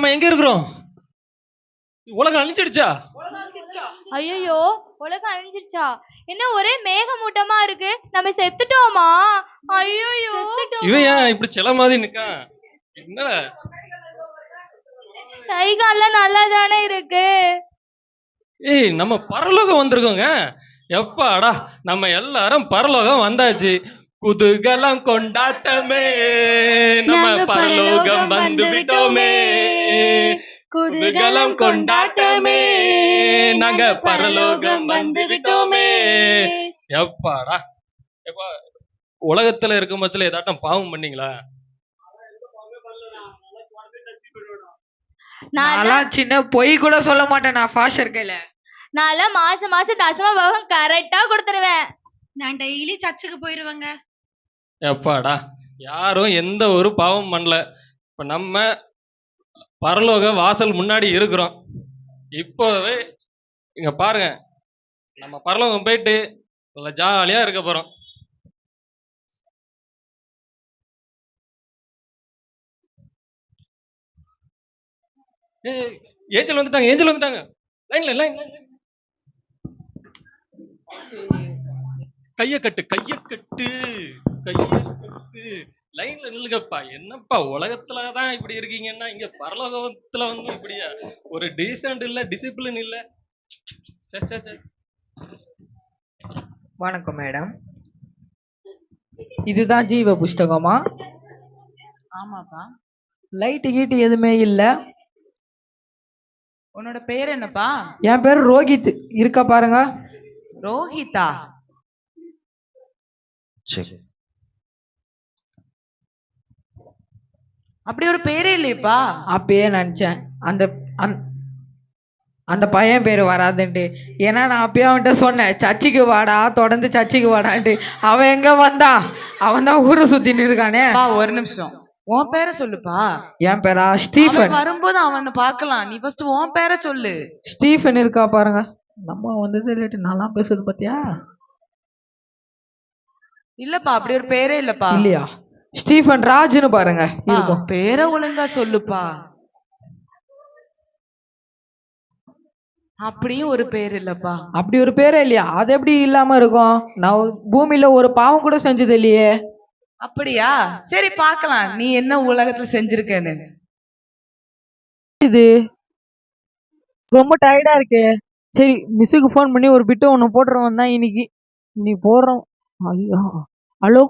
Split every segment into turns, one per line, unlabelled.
நம்ம எங்க இருக்கிறோம்? உலகம் அழிஞ்சிடுச்சா?
ஐயோ, உலகம் அழிஞ்சிருச்சா? என்ன ஒரே மேகமூட்டமா இருக்கு. நம்ம செத்துட்டோமா? ஐயோ,
இவன் ஏன் இப்படி செல மாதிரி நிக்கான்? என்ன
கை கால்லாம் நல்லா தானே இருக்கு.
ஏய், நம்ம பரலோகம் வந்திருக்கோங்க. எப்பாடா நம்ம எல்லாரும் பரலோகம் வந்தாச்சு. குதூகலம் கொண்டாட்டமே, நம்ம பரலோகம் வந்து விட்டோமே. குதூகலம் கொண்டாட்டமே, நாங்க பரலோகம் வந்து விட்டோமே. எப்பாடா எப்பா, உலகத்துல இருக்கும் பட்சத்துல ஏதாட்டம் பாவம் பண்ணீங்களா?
நான் சின்ன பொய் கூட சொல்ல மாட்டேன். நான் ஃபாஸ்டர் கையில
நான் மாசம் மாசம் தசம பாகம் கரெக்டா கொடுத்துருவேன்.
நான் டெய்லி சர்ச்சுக்கு போயிருவேங்க.
எப்பாடா யாரும் எந்த ஒரு பாவம் பண்ணல. இப்ப நம்ம பரலோக வாசல் முன்னாடி இருக்கிறோம். இப்போவே இங்க பாருங்க, நம்ம பரலோகம் போயிட்டு நல்லா ஜாலியா இருக்க போறோம். ஏஞ்சல் வந்துட்டாங்க, ஏஞ்சல் வந்துட்டாங்க. லைன்ல லைன் கைய கட்டு, கைய கட்டு, கைய கட்டு. லைன்ல நில்லுங்கப்பா. என்னப்பா உலகத்துலதான் இப்படி இருக்கீங்கன்னா இங்க பரலோகத்துல வந்து இப்படியா? ஒரு டீசென்ட் இல்ல, டிசிப்ளின் இல்ல.
வணக்கம் மேடம், இதுதான் ஜீவ புஸ்தகமா?
ஆமாப்பா.
லைட்டு கீட்டு எதுவுமே இல்ல.
உன்னோட பேர் என்னப்பா?
என் பேர் ரோஹித். இருக்கா பாருங்க.
ரோஹிதா? அப்படி ஒரு பேரே இல்லையப்பா.
அப்பயே நினைச்சேன் அந்த அந்த பையன் பேர் வராதுன்ட்டு. ஏன்னா நான் அப்பயே அவன்கிட்ட சொன்னேன், சர்ச்சைக்கு வாடா, தொடர்ந்து சர்ச்சைக்கு வாடான்ட்டு. அவன் எங்க வந்தான்? அவன் தான் ஊரை சுத்தின்னு இருக்கானே.
ஒரு நிமிஷம், உன் பேரை சொல்லுப்பா.
என் பேரா ஸ்டீஃபன்.
வரும்போது அவனை பார்க்கலாம். நீ ஃபர்ஸ்ட் உன் பேரை சொல்லு.
ஸ்டீஃபன் இருக்கா பாருங்க. நம்ம வந்தது லேட்டு, நல்லா பேசுது பாத்தியா?
இல்லப்பா, அப்படி ஒரு பேரே இல்லப்பா.
இல்லையா? ஸ்டீஃபன் ராஜ்னு பாருங்க இருக்கும்.
பேரை ஒழுங்கா சொல்லுப்பா. அப்படியும் ஒரு பேர் இல்லப்பா.
அப்படி ஒரு பேரே இல்லையா? அது எப்படி இல்லாம இருக்கும்? நான் பூமியில ஒரு பாவம் கூட செஞ்சது இல்லையே.
அப்படியா? சரி, பார்க்கலாம் நீ என்ன உலகத்துல செஞ்சிருக்கேன்னு.
இது ரொம்ப டயர்டா இருக்கு. சரி, மிஸ்ஸுக்கு ஃபோன் பண்ணி ஒரு பிட்டு ஒன்று போட்டுருவோம் தான் இன்னைக்கு. இன்னைக்கு போடுறோம். ஐயோ, ஹலோ.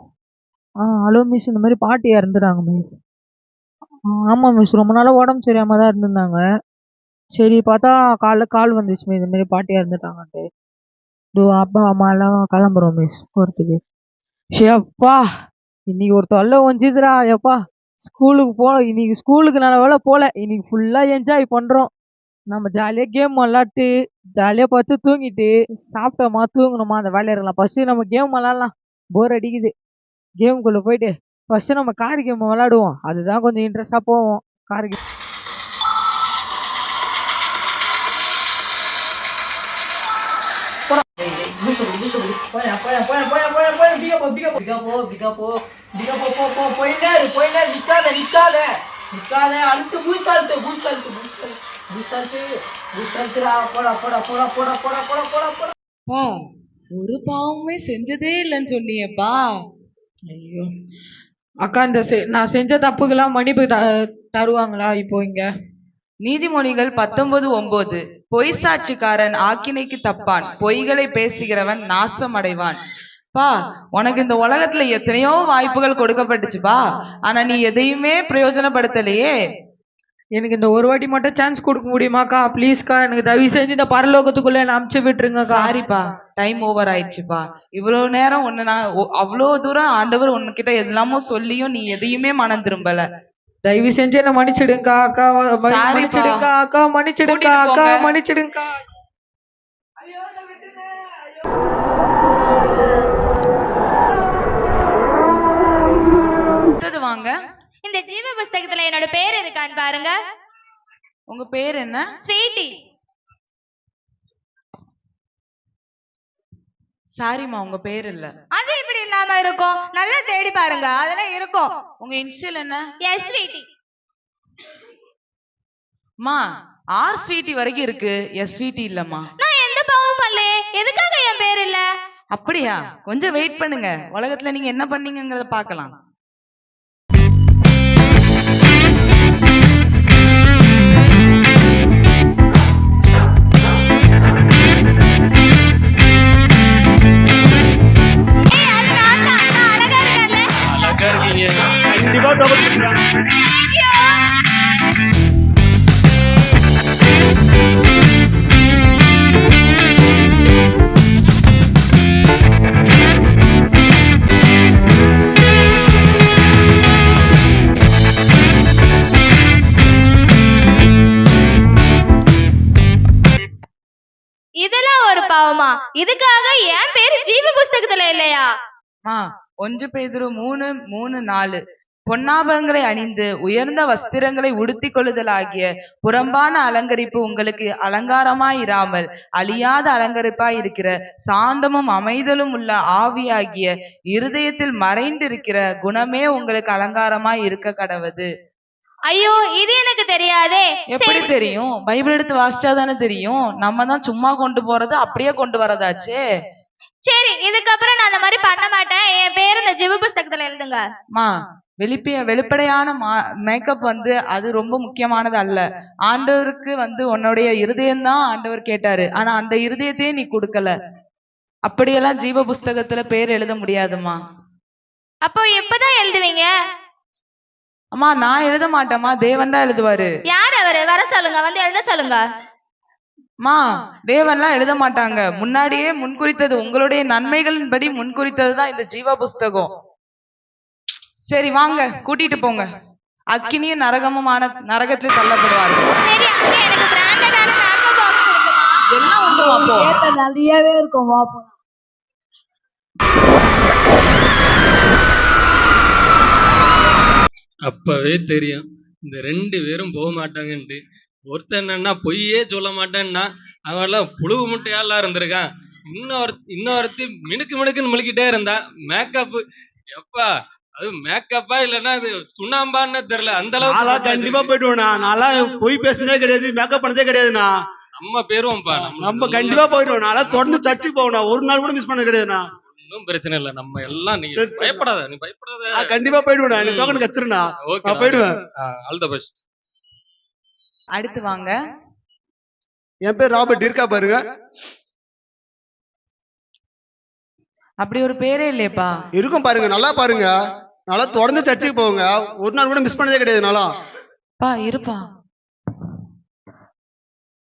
ஹலோ மிஸ், இந்த மாதிரி பாட்டி இறந்துட்டாங்க மிஸ். ஆமாம் மிஸ், ரொம்ப நாளாக உடம்பு சரியாம தான் இருந்திருந்தாங்க. சரி, பார்த்தா காலைல கால் வந்துச்சு மிஸ், இந்த மாதிரி பாட்டி இறந்துட்டாங்கன்ட்டு. இதோ அப்பா அம்மாலாம் கிளம்புறோம் மிஸ் போகிறதுக்கு. ஷேப்பா, இன்னைக்கு ஒரு தொல்லை வந்துச்சுதுரா. எப்பா, ஸ்கூலுக்கு போகல இன்னைக்கு. ஸ்கூலுக்கு நல்ல வேலை போகல. இன்னைக்கு ஃபுல்லாக என்ஜாய் பண்ணுறோம். நம்ம ஜாலியாக கேம் விளாட்டு, ஜாலியாக பார்த்து தூங்கிட்டு, சாப்பிட்டோமா தூங்கணுமா, அந்த வேலையை இருக்கலாம். ஃபஸ்ட்டு நம்ம கேம் விளாட்லாம். போர் அடிக்குது. கேமுக்குள்ளே போயிட்டு ஃபஸ்ட்டு நம்ம கார் கேம் விளாடுவோம். அதுதான் கொஞ்சம் இன்ட்ரெஸ்டாக போவோம். கார் கேம்
ஒரு பாவமே செஞ்சதே இல்லைன்னு சொன்னியப்பா.
ஐயோ அக்கா, இந்த நான் செஞ்ச தப்புக்கெல்லாம் மன்னிப்பு தருவாங்களா இப்போ இங்க?
நீதிமொழிகள் 19:9, பொய் சாட்சிக்காரன் ஆக்கினைக்கு தப்பான், பொய்களை பேசுகிறவன் நாசம் அடைவான். பா, உனக்கு இந்த உலகத்துல எத்தனையோ வாய்ப்புகள் கொடுக்கப்பட்டுச்சுப்பா, ஆனா நீ எதையுமே பிரயோஜனப்படுத்தலையே.
எனக்கு இந்த ஒரு வாட்டி மட்டும் சான்ஸ் கொடுக்க முடியுமாக்கா? ப்ளீஸ்க்கா, எனக்கு தயவு செஞ்சு இந்த பரலோகத்துக்குள்ள என்ன அமுச்சு விட்டுருங்கக்கா.
சாரிப்பா, டைம் ஓவர் ஆயிடுச்சுப்பா. இவ்வளவு நேரம் ஒன்னு நான் அவ்வளோ தூரம் ஆண்டவர் உன்கிட்ட எல்லாமோ சொல்லியும் நீ எதையுமே மனம் திரும்பல.
தயவு செஞ்சு என்ன மன்னிச்சிடுங்கக்கா. அக்கா மன்னிச்சிடுங்கக்கா. அக்கா மன்னிச்சிடுங்கக்கா. அக்கா மன்னிச்சிடுங்கக்கா.
வாங்க,
இந்த ஜீவ புஸ்தகத்துல என்னோட பேர் இருக்கான்னு பாருங்க.
உங்க பேர் என்ன?
ஸ்வீட்டி.
சாரிமா, உங்க பேர் இல்ல.
அது இப்படி இல்லாம இருக்கும்? நல்லா தேடி பாருங்க, அதெல்லாம் இருக்கும்.
உங்க இனிஷியல் என்ன?
S Sweety.
அம்மா ஆர் ஸ்வீட்டி வரைக்கும் இருக்கு, எஸ் ஸ்வீட்டி இல்லம்மா.
நான் எந்த பாவமும் பண்ணலையே, எதுக்காக என் பேர் இல்ல?
அப்படியா? கொஞ்சம் வெயிட் பண்ணுங்க, உலகத்துல நீங்க என்ன பண்ணீங்கங்கறத பார்க்கலாம்.
ஏய், அது நான் தான். நான் அழகா இருக்கேன்ல?
அழகா இருக்கீங்க.
கண்டிப்பா டபுள் குடிக்கிறான்.
Thank you. இதெல்லாம் ஒரு பாவமா? இதுக்காக என் பேரு ஜீவ புஸ்தகத்துல இல்லையா?
அம்மா 1 பேதுரு 3:4 பொன்னாபங்களை அணிந்து உயர்ந்த வஸ்திரங்களை உடுத்திக் கொள்ளுதலாகிய புறம்பான அலங்கரிப்பு உங்களுக்கு அலங்காரமாயிராமல் அழியாத அலங்கரிப்பாய் இருக்கிற சாந்தமும் அமைதலும் உள்ள ஆவியாகிய இருதயத்தில் மறைந்திருக்கிற குணமே உங்களுக்கு அலங்காரமாய் இருக்க கடவது.
ஐயோ, இது எனக்கு தெரியாதே.
எப்படி தெரியும்? பைபிள் எடுத்து வாசிச்சாதானே தெரியும். நம்ம தான் சும்மா கொண்டு போறது அப்படியே கொண்டு வரதாச்சே.
சரி, இதுக்கப்புறம் நான் அந்த மாதிரி பண்ண மாட்டேன். என் பேரு இந்த ஜீவ புஸ்தகத்துல எழுதுங்க.
மா வெளிப்படையான மேக்கப் அது ரொம்ப முக்கியமானது அல்ல. ஆண்டவருக்கு உன்னுடைய இருதயம் தான் ஆண்டவர் கேட்டாரு. ஆனா அந்த இருதயத்தையே நீ கொடுக்கல. அப்படியெல்லாம் ஜீவ புஸ்தகத்துல பேர் எழுத முடியாதுமா.
அப்போ எப்பதான் எழுதுவீங்க?
அம்மா நான் எழுத மாட்டேம்மா, தேவன் தான் எழுதுவாரு.
யார் அவரு? வர சொல்லுங்க, வந்து எழுத சொல்லுங்க.
மா தேவன்லாம் எழுத மாட்டாங்க. முன்னாடியே முன்குறித்தது, உங்களுடைய நன்மைகளின்படி முன்குறித்தது தான் இந்த ஜீவ புஸ்தகம். சரி வாங்க, கூட்டிட்டு போங்க. அக்கினியும் நரகமுமான நரகத்தில் தள்ளப்படுவார்கள்.
சரி, அங்க எனக்கு பிராண்டடான மேக்கப் பாக்ஸ் இருக்குமா?
எல்லாம் உண்டு அப்போ.
நிறையவே இருக்கும் பாப்போம்.
அப்பவே தெரியும் இந்த 2 பேரும் போக மாட்டாங்கன்ட்டு. ஒருத்தன் என்னன்னா பொய்யே சொல்ல மாட்டேன்னா, அவெல்லாம் புழுகு முட்டையாலாம் இருந்திருக்கான். இன்னொருத்தி மினுக்கு மினுக்குன்னு முழுக்கிட்டே இருந்தா. மேக்கப் எப்பா, அது மேக்கப்பா இல்லைன்னா அது சுண்ணாம்பான்னு தெரியல. அந்த
நான்லாம்
அளவுக்கு
கண்டிப்பா போயிடுவேண்ணா. நான்லாம் பொய் பேசுனதே கிடையாது, மேக்கப் பண்ணதே கிடையாதுண்ணா.
நம்ம பேருவோம்ப்பா.
நம்ம கண்டிப்பா போயிடுவோம். நான்லாம் தொடர்ந்து சர்ச்சுக்கு போவேண்ணா, ஒரு நாள் கூட மிஸ் பண்ணது கிடையாதுண்ணா.
ஒன்றும் பிரச்சனை இல்லை. நம்ம எல்லாம் நீ
சரி, சரி.
பயப்படாத, நீ பயப்படாத.
நான் கண்டிப்பா போயிடுவேண்ணா. எனக்கு டோக்கன் கச்சிருண்ணா.
ஓகே,
நான் போயிடுவேன்.
All the best.
அடுத்து வாங்க.
என் பேர் ராபர்ட், இருக்கா பாருங்க.
அப்படி ஒரு பேரே இல்லையப்பா.
இருக்கும் பாருங்க, நல்லா பாருங்க. நல்லா தொடர்ந்து சர்ச்சுக்கு போங்க, ஒரு நாள் கூட மிஸ் பண்ணதே கிடையாது. நாளா
பா இருப்பா.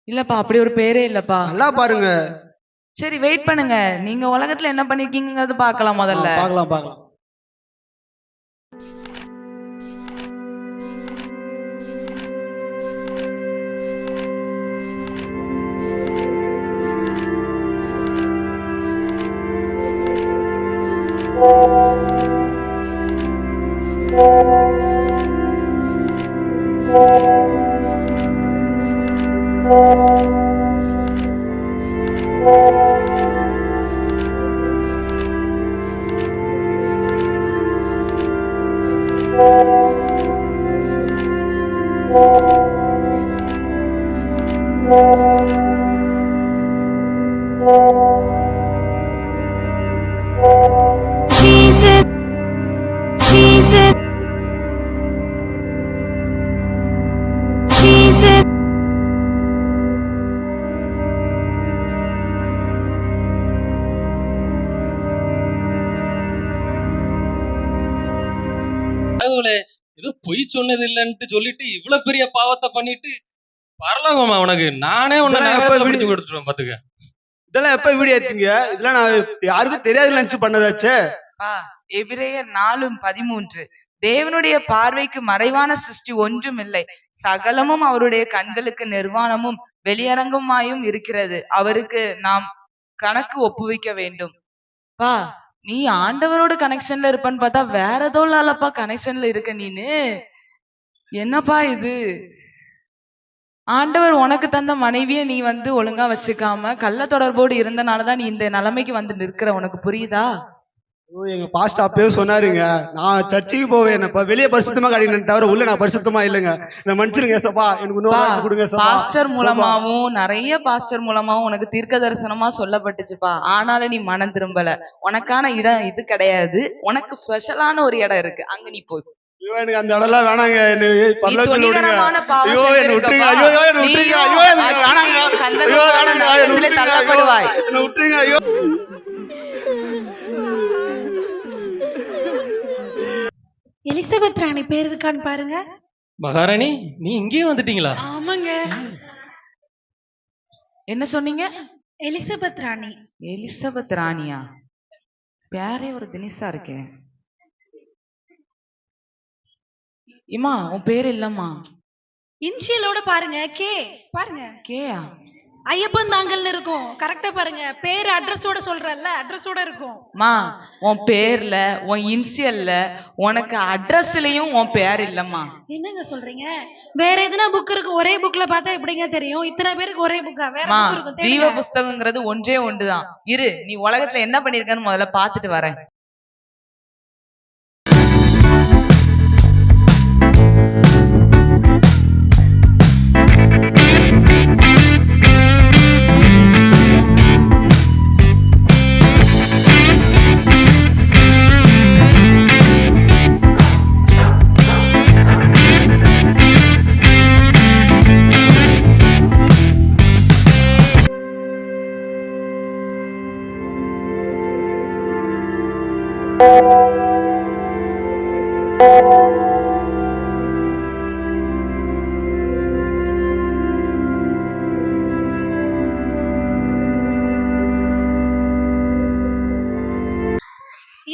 இல்லப்பா, அப்படி ஒரு பேரே இல்லப்பா.
நல்லா பாருங்க.
சரி வெயிட் பண்ணுங்க, நீங்க உலகத்துல என்ன பண்ணிருக்கீங்கிறது பார்க்கலாம் முதல்ல.
பார்க்கலாம் பார்க்கலாம்.
Jesus, Jesus, Jesus.
ஏதோ பொய் சொன்னது இல்லைன்ட்டு சொல்லிட்டு இவ்வளவு பெரிய பாவத்தை பண்ணிட்டு பரலோகமா உனக்கு? நானே உன்னை
இதெல்லாம்
நரகத்துல
எப்ப
பிடிச்சு கொடுத்துருவேன் பாத்துக்க.
இதெல்லாம் எப்ப வீடியோ எடுத்தீங்க? இதெல்லாம் நான் யாருக்கும் தெரியாது நினைச்சு பண்ணதாச்சே.
எபிரேயர் 4:13 தேவனுடைய பார்வைக்கு மறைவான சிருஷ்டி ஒன்றும் இல்லை, சகலமும் அவருடைய கண்களுக்கு நிர்வாணமும் வெளியரங்கமாயும் இருக்கிறது, அவருக்கு நாம் கணக்கு ஒப்புவிக்க வேண்டும். பா நீ ஆண்டவரோட கனெக்ஷன்ல இருப்பன்னு பார்த்தா வேற ஏதோ இல்லப்பா கனெக்ஷன்ல இருக்க நீனு. என்னப்பா இது? ஆண்டவர் உனக்கு தந்த மனைவிய நீ ஒழுங்கா வச்சுக்காம கள்ள தொடர்போடு இருந்தனாலதான் நீ இந்த நிலைமைக்கு நிற்கிற. உனக்கு புரியுதா?
ஐயோ, எங்க பாஸ்ட் அப்பவே சொன்னாருங்க, நான் சர்ச்சுக்கு போவேன், என்னப்பா வெளியே பரிசுத்தமா காட்டினேன் தவிர உள்ள நான் பரிசுத்தமா இல்லைங்க. என்ன மன்னிச்சிருங்க சப்பா, எனக்கு இன்னொரு வாய்ப்பு கொடுங்க சப்பா.
பாஸ்டர் மூலமாவும் நிறைய பாஸ்டர் மூலமாவும் உனக்கு தீர்க்க தரிசனமா சொல்லப்பட்டுச்சுப்பா. ஆனாலும் நீ மனம் திரும்பல. உனக்கான இடம் இது கிடையாது. உனக்கு ஸ்பெஷலான ஒரு இடம் இருக்கு, அங்க நீ போய்.
ஐயோ, எனக்கு அந்த இடம்லாம் வேணாங்க, என்ன
நீ
பரலோகத்துல விடுங்க.
துணிகரமான பாவம்
ஐயோ, என்ன விட்டுருங்க.
செஞ்சிருக்கப்பா.
ஐயோ, என்ன விட்டுருங்க. ஐயோ, எனக்கு வேணாங்க.
நீயும்
ஐயோ,
கந்தகமான
வேணாங்க. என்ன
நரகத்திலே
விட்டுருங்க. ஐயோ,
தள்ளப்படுவாய்.
என்ன விட்டுருங்க. ஐயோ.
எலிசபெத் ராணி பேர் இருக்கான்னு பாருங்க.
மகாராணி நீ இங்கேயும் வந்துட்டீங்களா?
ஆமாங்க,
என்ன சொன்னீங்க?
எலிசபெத் ராணி.
எலிசபெத் ராணியா? பேரே ஒரு தினிசா இருக்கே. இம்மா உன் பேர் இல்லம்மா.
இன்ஷியலோட பாருங்க, கே பாருங்க.
கேயா?
ஐயப்பன் தாங்கல்னு இருக்கும். கரெக்டா பாருங்க, பேர் அட்ரஸோட சொல்றல்ல, அட்ரஸோட இருக்கும்.
மா உன் பேர்ல உன் இன்சியல்ல உனக்கு அட்ரஸ்லயும் உன் பேர் இல்லம்மா.
என்னங்க சொல்றீங்க? வேற எதுனா புக் இருக்கு, ஒரே புக்ல பார்த்தா எப்படிங்க தெரியும்? இத்தனை பேருக்கு ஒரே புக்கா? வேற
மா
புக் இருக்கும்,
ஜீவ
தேடுங்க.
புஸ்தகங்கிறது ஒன்றே ஒன்றுதான். இரு, நீ உலகத்துல என்ன பண்ணிருக்கன்னு முதல்ல பாத்துட்டு வரேன்.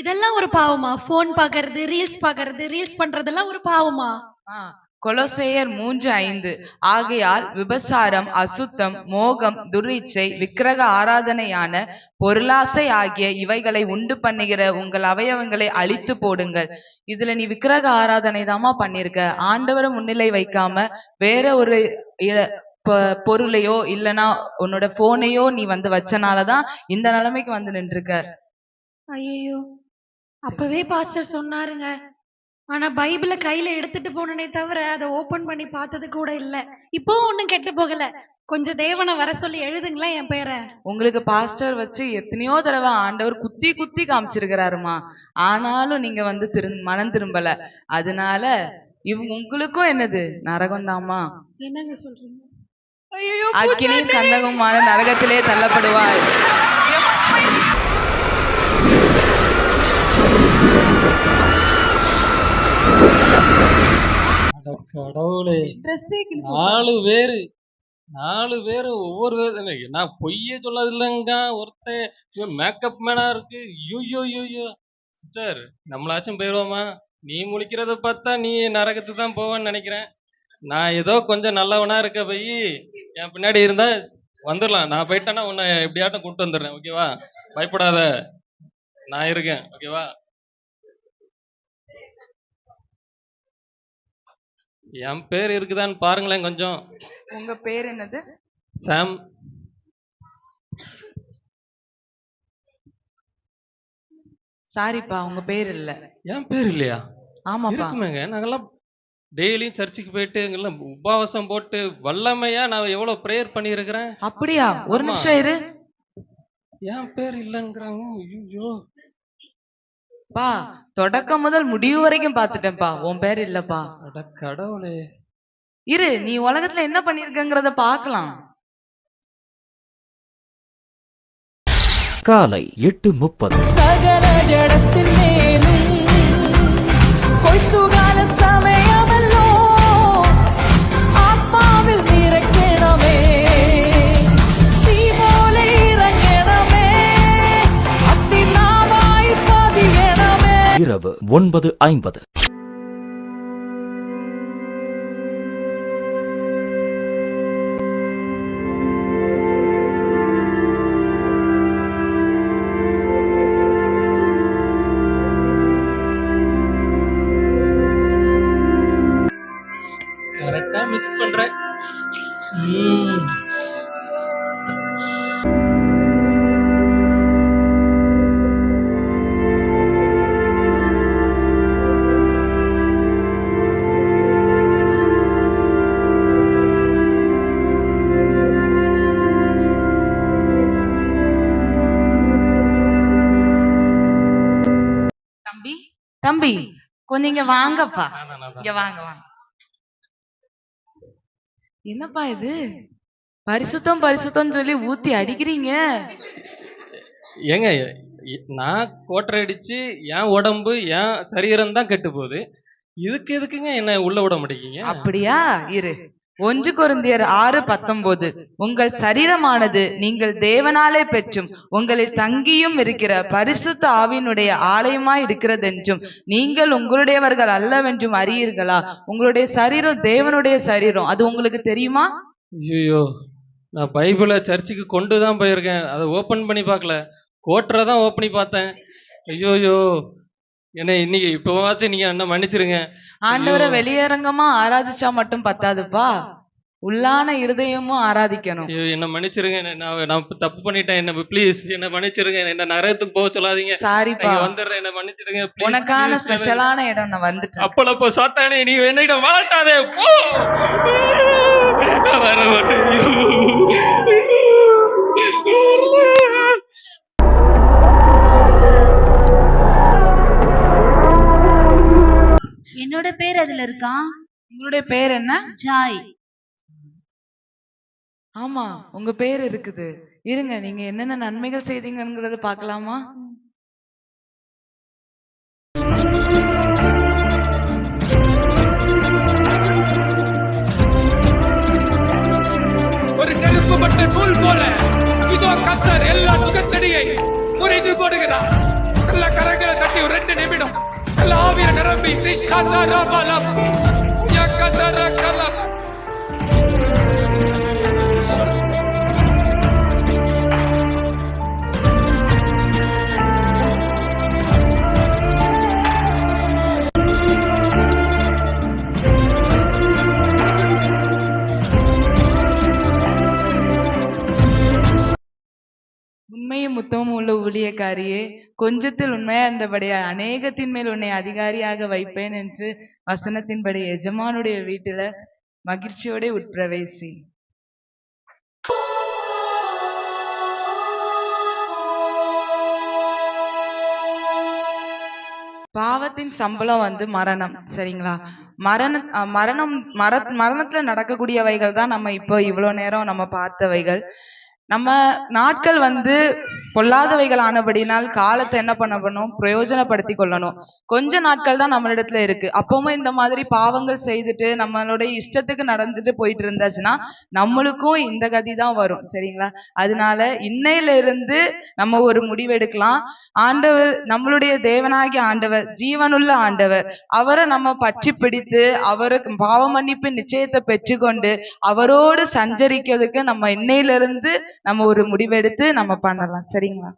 இதெல்லாம் ஒரு பாவமா? போன் பாக்குறது, ரீல்ஸ் பண்றதெல்லாம் ஒரு பாவமா?
கொலோசேயர் 3:5 ஆகையால் விபசாரம், அசுத்தம், மோகம், துர்இச்சை, விக்கிரக ஆராதனையான பொருளாசை ஆகிய இவைகளை உண்டு பண்ணுகிற உங்கள் அவயவங்களை அழித்து போடுங்கள். இதுல நீ விக்கிரக ஆராதனை தாமா பண்ணிருக்க. ஆண்டவரை முன்னிலை வைக்காம வேற ஒரு பொருளையோ இல்லனா உன்னோட போனையோ நீ வந்து வச்சனாலதான் இந்த நிலைமைக்கு வந்து நின்றுக்க.
ஐயோ, அப்பவே பாஸ்டர் சொன்னாருங்க. ஆனா பைபிளை கையில எடுத்துட்டு போனனே தவிர அதை ஓபன் பண்ணி பார்த்தது கூட இல்ல. இப்போ ஒண்ணும் கெட்டு போகல. கொஞ்சம் தேவனை வர சொல்லி எழுதுங்களா என் பேரை.
உங்களுக்கு பாஸ்டர் வச்சு எத்தனையோ தடவை ஆண்டவர் குத்தி குத்தி காமிச்சிருக்கிறாருமா. ஆனாலும் நீங்க வந்து மனம் திரும்பல. அதனால உங்களுக்கும் என்னது நரகம் தாமா.
என்னங்க சொல்றீங்க? ஐயோ,
அக்கினியும் கந்தகமான நரகத்திலே தள்ளப்படுவாய்.
அட கடவுளே, 4 பேரு ஒவ்வொரு நான் பொய்யே சொல்லாது இல்லைங்க. ஒருத்தன் மேக்கப் மேனா இருக்கு. ஐயோ சிஸ்டர், நம்மளாச்சும் போயிடுவோமா? நீ முழிக்கிறத பார்த்தா நீ நரகத்துக்கு தான் போவேன்னு நினைக்கிறேன். நான் ஏதோ கொஞ்சம் நல்லவனா இருக்க போய் என் பின்னாடி இருந்தா வந்துடலாம். நான் போயிட்டேன்னா உன்னை எப்படியாட்டும் கூப்பிட்டு வந்துடுறேன். ஓகேவா? பயப்படாத, நான் இருக்கேன். ஓகேவா? என் பேர் இருக்குதான்னு பாருங்களேன் கொஞ்சம்.
உங்க பேர் என்னது?
சாம்.
சாரிப்பா, உங்க பேர் இல்ல.
என் பேர் இல்லையா?
ஆமாப்பா.
இருக்குமேங்க. நாங்கெல்லாம் டெய்லியும் சர்ச்சுக்கு போயிட்டு எங்கெல்லாம் உபவாசம் போட்டு வல்லமையா நான் எவ்வளவு ப்ரேயர் பண்ணியிருக்கிறேன்.
அப்படியா? ஒரு
ஆமா.
நிமிஷம் இரு.
என் பேர் இல்லைங்கிறாங்க. ஐயோ
பா, தொடக்கம் முதல் முடிவு வரைக்கும் பாத்துட்டேன்ப்பா. உன் பேர் இல்லப்பா.
அட கடவுளே.
இரு, நீ உலகத்துல என்ன பண்ணிருக்கங்கிறத பாக்கலாம்.
காலை 8:30
சகல ஜடத்தின் மேலும் கொய்த்துகால சமயமல்லோ ஆத்மாவில் நிறக்கணமே தீமோலை இறங்கணமே அத்தினாவாய் பதியணமே.
இரவு 9:50.
கரெக்டா மிக்ஸ் பண்றேன்.
தம்பி கொஞ்சம் இங்க வாங்கப்பா,
நான்
இங்க வாங்க வாங்க. என்னப்பா இது பரிசுத்தம் பரிசுத்தம் சொல்லி ஊத்தி அடிக்கிறீங்க?
ஏங்க நான் கோட்டரை அடிச்சு என் உடம்பு என் சரீரம் தான் கெட்டு போகுது. இதுக்கு எதுக்குங்க என்ன உள்ள விட மாட்டேங்க?
அப்படியா? இரு. 1 கொரிந்தியர் 6:19 உங்கள் சரீரமானது நீங்கள் தேவனாலே பெற்றும் உங்களில் தங்கியும் இருக்கிற பரிசுத்த ஆவியினுடைய ஆலயமாய் இருக்கிறதென்றும் நீங்கள் உங்களுடையவர்கள் அல்லவென்றும் அறியீர்களா? உங்களுடைய சரீரம் தேவனுடைய சரீரம், அது உங்களுக்கு தெரியுமா?
ஐயோ, நான் பைபிளை சர்ச்சுக்கு கொண்டு தான் போயிருக்கேன், அதை ஓப்பன் பண்ணி பார்க்கல. கோட்டரை தான் ஓப்பன் பண்ணி பார்த்தேன். ஐயோயோ, என்ன இன்னைக்கு இப்போவாச்சும் நீங்க என்ன மன்னிச்சிருங்க.
ஆண்டவரை வெளியரங்கமா ஆராதிச்சா மட்டும் பத்தாதுப்பா, உள்ளான இருதயமும் ஆராதிக்கணும்.
ஐயோ, என்ன மன்னிச்சிருங்க. நான் தப்பு பண்ணிட்டேன். என்ன ப்ளீஸ் என்ன மன்னிச்சிருங்க. என்ன நரகத்துக்கு போக சொல்லாதீங்க.
சாரிப்பா,
நான் வந்துடுறேன். என்ன மன்னிச்சிருங்க. please,
உனக்கான
please,
ஸ்பெஷலான இடம் நான் வந்துட்டேன்.
அப்பளப்போ சாத்தானே, நீ என்னிட மாட்டாதே போ. நான் வர மாட்டேன்.
என்னோட பேர் அதுல இருக்கான்.
உங்களுடைய பேர் என்ன?
ஜாய்.
ஆமா, உங்க பேர் இருக்குது. இருங்க, நீங்க என்னென்ன நன்மைகள் செய்தீங்கங்கறத பார்க்கலாமா?
ஒரு நெருப்புப்பட்ட தூள் போல இதோ கர்த்தர் எல்லா நுகத்தடியை முறித்து போடுகிறார். எல்லா கரங்களை தட்டி ஒரு 2 நிமிடம் எல்லா ஆவிய நிரம்பி ரிஷாதாராபாலம் யகதரகலம்.
உண்மையும் உத்தமமும் உள்ள ஊழியக்காரியே, கொஞ்சத்தில் உண்மையா இருந்தபடியா அநேகத்தின் மேல் உன்னை அதிகாரியாக வைப்பேன் என்று வசனத்தின்படி எஜமானுடைய வீட்டுல மகிழ்ச்சியோட உட்பிரவேசி. பாவத்தின் சம்பளம் மரணம், சரிங்களா? மரணத்துல நடக்கக்கூடியவைகள் தான் நம்ம இப்போ இவ்வளவு நேரம் நம்ம பார்த்தவைகள். நம்ம நாட்கள் பொல்லாதவைகள் ஆனபடினால் காலத்தை என்ன பண்ணணும்? பிரயோஜனப்படுத்தி கொள்ளணும். கொஞ்ச நாட்கள் தான் நம்மளிடத்துல இருக்கு. அப்பவும் இந்த மாதிரி பாவங்கள் செய்துட்டு நம்மளுடைய இஷ்டத்துக்கு நடந்துட்டு போயிட்டு இருந்தாச்சுன்னா நம்மளுக்கும் இந்த கதி தான் வரும், சரிங்களா? அதனால இன்னையில இருந்து நம்ம ஒரு முடிவெடுக்கலாம். ஆண்டவர், நம்மளுடைய தேவனாகிய ஆண்டவர், ஜீவனுள்ள ஆண்டவர், அவரை நம்ம பற்றி பிடித்து அவருக்கு பாவ மன்னிப்பு நிச்சயத்தை பெற்றுக்கொண்டு அவரோடு சஞ்சரிக்கிறதுக்கு நம்ம இன்னையில இருந்து நம்ம ஒரு முடிவெடுத்து நம்ம பண்ணலாம், சரிங்களா?